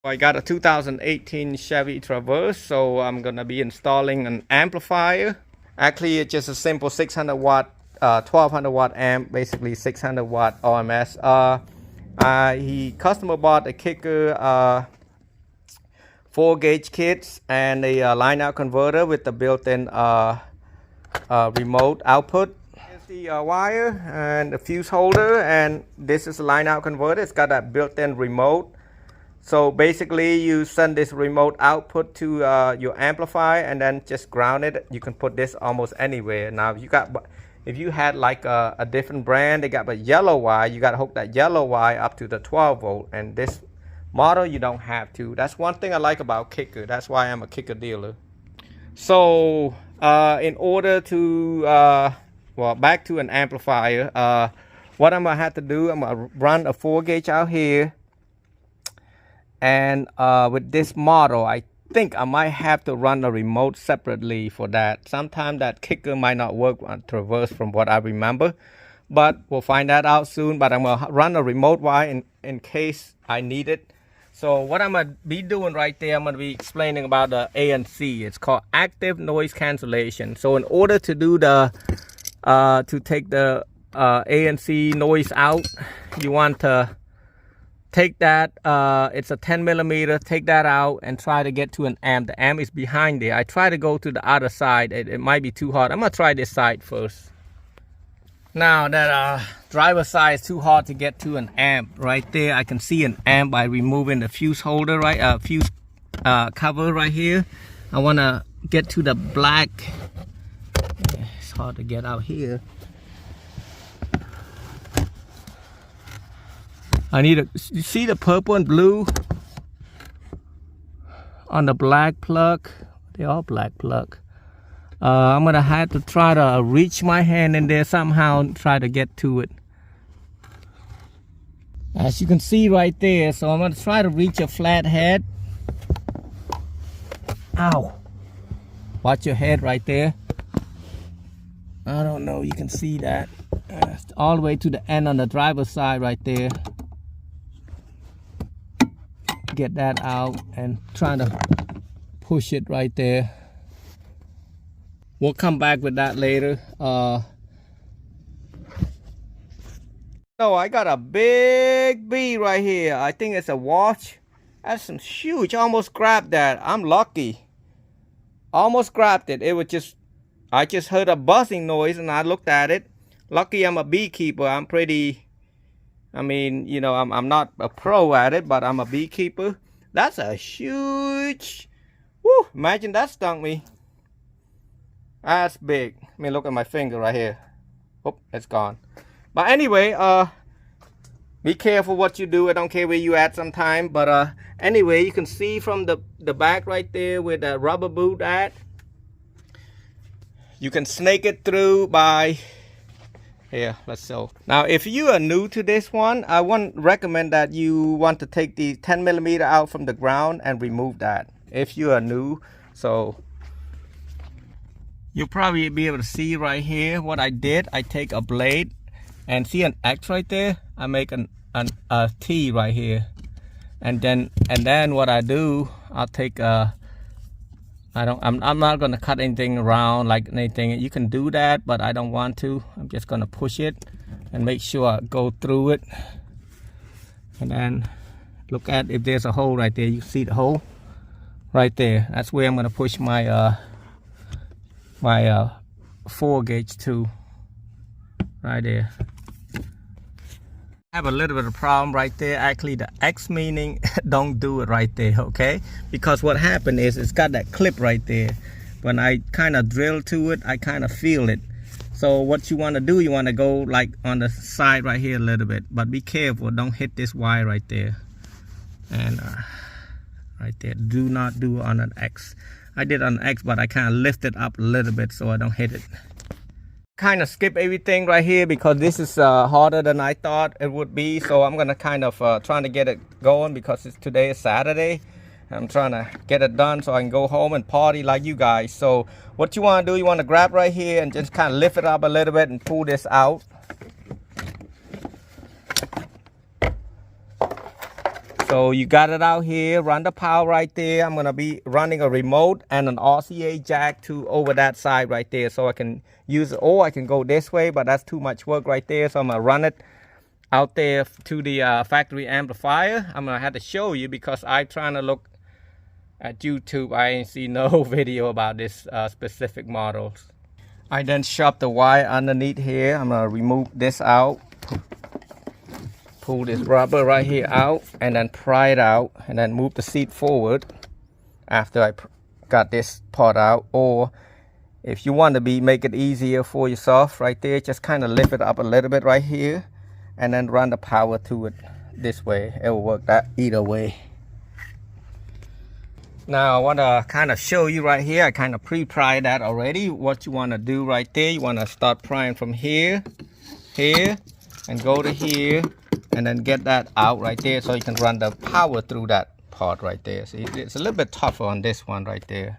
I got a 2018 Chevy Traverse, so I'm gonna be installing an amplifier. Actually, it's just a simple 600 watt, 1200 watt amp, basically 600 watt OMS. He customer bought a kicker, 4-gauge kits and a line out converter with the built-in remote output. Here's the wire and the fuse holder, and this is a line out converter. It's got that built-in remote. So basically you send this remote output to your amplifier and then just ground it. You can put this almost anywhere. Now if you had like a different brand, they got a yellow wire, you got to hook that yellow wire up to the 12 volt, and this model you don't have to. That's one thing I like about kicker. That's why I'm a kicker dealer. So in order to well, back to an amplifier, what I'm gonna have to do, I'm gonna run a 4-gauge out here. And with this model, I think I might have to run a remote separately for that. Sometimes that kicker might not work on Traverse from what I remember, but we'll find that out soon. But I'm gonna run a remote wire in case I need it. So what I'm gonna be doing right there, I'm gonna be explaining about the ANC. It's called active noise cancellation. So in order to do the to take the ANC noise out, you want to take that, it's a 10 millimeter, take that out and try to get to an amp. The amp is behind there. I try to go to the other side. It might be too hard. I'm gonna try this side first. Now that driver's side is too hard to get to an amp. Right there, I can see an amp by removing the fuse holder, right? Fuse cover right here. I wanna get to the black. It's hard to get out here. I need to see the purple and blue on the black plug. They're all black plug. I'm gonna have to try to reach my hand in there somehow and try to get to it. As you can see right there, so I'm gonna try to reach a flat head. Ow! Watch your head right there. I don't know, you can see that. All the way to the end on the driver's side right there. Get that out and trying to push it right there. We'll come back with that later. So I got a big bee right here. I think it's a watch. That's some huge. Almost grabbed that. I'm lucky. Almost grabbed it. It was just, I just heard a buzzing noise and I looked at it. Lucky I'm a beekeeper. I'm pretty, I mean, you know, I'm not a pro at it, but I'm a beekeeper. That's a huge, whoo, imagine that stung me. That's big. I mean, look at my finger right here. Oh, it's gone. But anyway, be careful what you do. I don't care where you at sometime. But anyway, you can see from the back right there where the rubber boot at. You can snake it through by... Here, let's show. Now, if you are new to this one, I wouldn't recommend that you want to take the 10 millimeter out from the ground and remove that. If you are new, so you'll probably be able to see right here what I did. I take a blade and see an X right there. I make a T right here, and then what I do, I'll take a. I'm not gonna cut anything around like anything. You can do that, but I don't want to. I'm just gonna push it and make sure I go through it. And then look at if there's a hole right there. You see the hole right there. That's where I'm gonna push my 4-gauge to. Right there. I have a little bit of problem right there. Actually, the X meaning don't do it right there, okay? Because what happened is it's got that clip right there. When I kind of drill to it, I kind of feel it. So what you want to do, you want to go like on the side right here a little bit, but be careful, don't hit this wire right there. And right there, do not do on an X. I did on an X, but I kind of lift it up a little bit so I don't hit it. Kind of skip everything right here because this is harder than I thought it would be. So I'm gonna kind of trying to get it going because today is Saturday. I'm trying to get it done so I can go home and party like you guys. So what you want to do, you want to grab right here and just kind of lift it up a little bit and pull this out. So So you got it out here, run the power right there. I'm gonna be running a remote and an RCA jack to over that side right there, so I can use it, or I can go this way, but that's too much work right there. So I'm gonna run it out there to the factory amplifier. I'm gonna have to show you because I'm trying to look at YouTube. I ain't see no video about this specific models. I then shove the wire underneath here. I'm gonna remove this out, pull this rubber right here out, and then pry it out, and then move the seat forward after I got this part out. Or if you want to make it easier for yourself right there, just kind of lift it up a little bit right here and then run the power to it this way. It will work that either way. Now I want to kind of show you right here. I kind of pre-pry that already. What you want to do right there, you want to start prying from here, and go to here, and then get that out right there so you can run the power through that part right there. See, it's a little bit tougher on this one right there.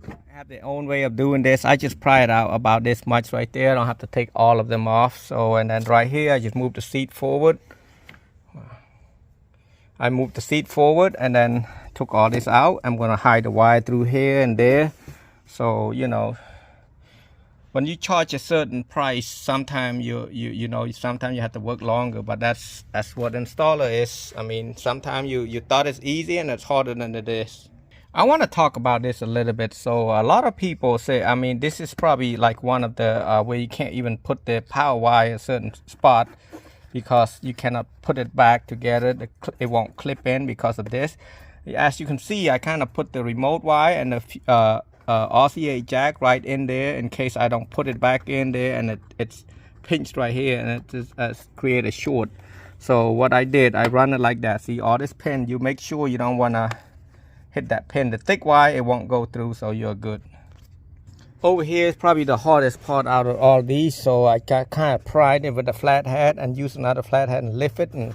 I have their own way of doing this. I just pry it out about this much right there. I don't have to take all of them off. So, and then right here, I just move the seat forward. I moved the seat forward and then took all this out. I'm gonna hide the wire through here and there. So, you know, when you charge a certain price, sometimes sometimes you have to work longer, but that's what installer is. I mean, sometimes you thought it's easy and it's harder than it is. I want to talk about this a little bit. So a lot of people say, I mean, this is probably like one of the where you can't even put the power wire in a certain spot because you cannot put it back together. It won't clip in because of this. As you can see, I kind of put the remote wire and the RCA jack right in there in case I don't put it back in there, and it's pinched right here and it just create a short. So what I did, I run it like that. See all this pin, you make sure you don't want to hit that pin. The thick wire, it won't go through, so you're good. Over here is probably the hardest part out of all these, so I got kind of pried it with a flathead and use another flathead and lift it and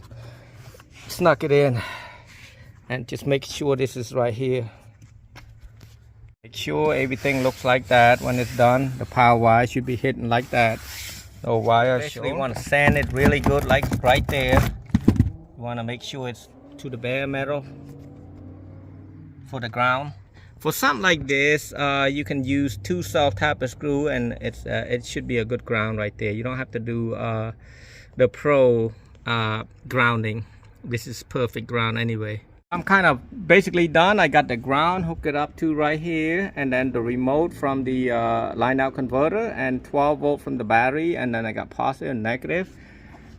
snuck it in. And just make sure this is right here. Make sure everything looks like that when it's done. The power wire should be hitting like that. No wire. Actually, you want to sand it really good, like right there. You want to make sure it's to the bare metal for the ground. For something like this, you can use 2 self-tapping screw, and it should be a good ground right there. You don't have to do the pro grounding. This is perfect ground anyway. I'm kind of basically done. I got the ground, hook it up to right here, and then the remote from the line out converter, and 12 volt from the battery, and then I got positive and negative.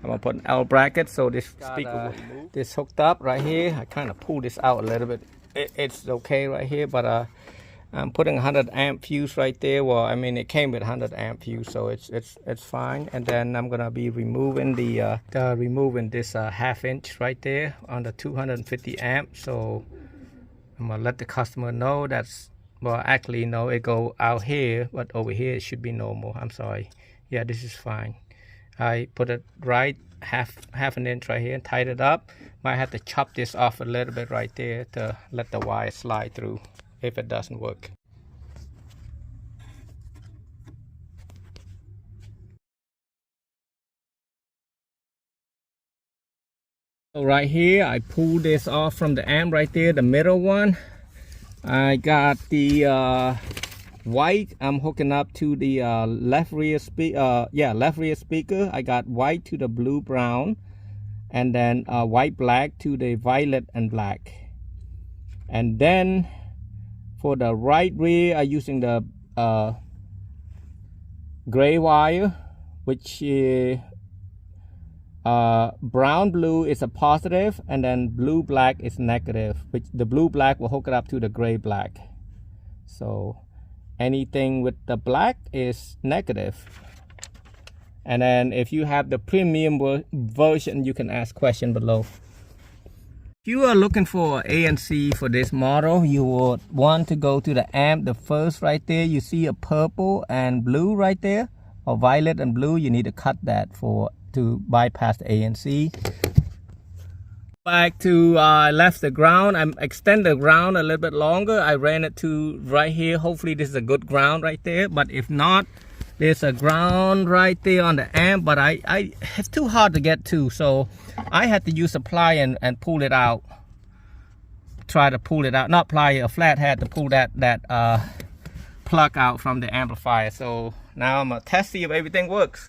I'm gonna put an L bracket so this speaker this hooked up right here. I kind of pull this out a little bit. It's okay right here, but I'm putting 100 amp fuse right there. Well, I mean, it came with 100 amp fuse, so it's fine. And then I'm gonna be removing removing this 1/2 inch right there on the 250 amp. So I'm gonna let the customer know that's, well, actually no, it go out here, but over here it should be normal. I'm sorry. Yeah, this is fine. I put it right half an inch right here and tied it up. Might have to chop this off a little bit right there to let the wire slide through if it doesn't work. So right here, I pulled this off from the amp right there, the middle one. I got the white. I'm hooking up to the left rear speaker. I got white to the blue brown, and then white black to the violet and black. And then for the right rear, I'm using the gray wire, which is brown blue is a positive, and then blue black is negative, which the blue black will hook it up to the gray black. So anything with the black is negative. And then if you have the premium version, you can ask question below. If you are looking for ANC for this model, you would want to go to the amp, the first right there. You see a purple and blue right there, or violet and blue. You need to cut that to bypass the ANC. Back to I left the ground. I extend the ground a little bit longer. I ran it to right here. Hopefully this is a good ground right there, but if not, there's a ground right there on the amp, but it's too hard to get to, so I had to use a ply and pull it out. try to pull it out, not plier, a flathead to pull that plug out from the amplifier. So now I'm gonna test, see if everything works.